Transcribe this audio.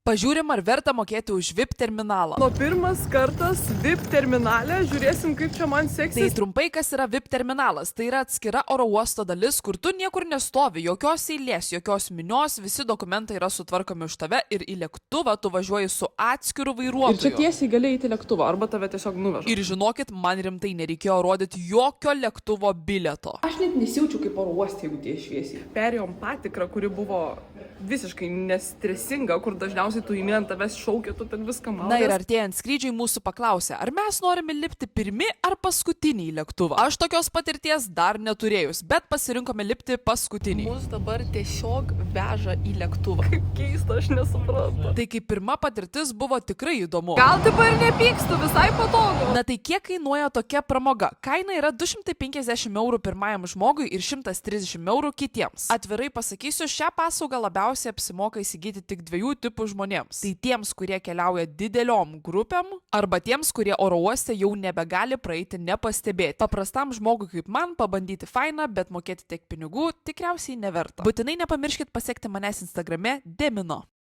Pažiūrim, ar verta mokėti už VIP terminalą. Nuo pirmas kartas VIP terminale, žiūrėsim, kaip čia man Tai seksis. trumpai, kas yra VIP terminalas. Tai yra atskira oro uosto dalis, kur tu niekur nestovi, jokios eilės, jokios minios, visi dokumentai yra sutvarkomi už tave ir į lėktuvą tu važiuoji su atskiru Ir čia vairuotoju. tiesiai gali įti lėktuvą, arba tave tiesiog nuveža. Ir žinokit, man rimtai nereikėjo rodyti jokio lėktuvo bilieto. Aš net nesijaučiu kaip oro uoste, jeigu tie šviesiai. Perėjom patikrą, kuri buvo visiškai nestresinga, kur dažniausiai tu įmė ant tavęs šaukia, tu ten viską maudės. Na ir artėjant skrydžiai mūsų paklausė, ar mes norime lipti pirmi ar paskutinį į lėktuvą. Aš tokios patirties dar neturėjus, bet pasirinkome lipti paskutinį. Mus dabar tiesiog veža į lėktuvą. Kaip keista, aš nesuprantu. Tai kaip pirma patirtis buvo tikrai įdomu. Gal taip ir nepykstu, visai patogu. Na tai kiek kainuoja tokia pramoga? Kaina yra 250 eurų pirmajam žmogui ir 130 eurų kitiems. Atvirai pasakysiu, šią paslaugą labiausiai apsimoka įsigyti tik dviejų tipų žmonėms. Tai tiems, kurie keliauja dideliom grupėm, arba tiems, kurie oro uoste jau nebegali praeiti nepastebėti. Paprastam žmogui kaip man pabandyti fainą, bet mokėti tiek pinigų tikriausiai neverta. Būtinai nepamirškit pasiekti manęs Instagrame Demino.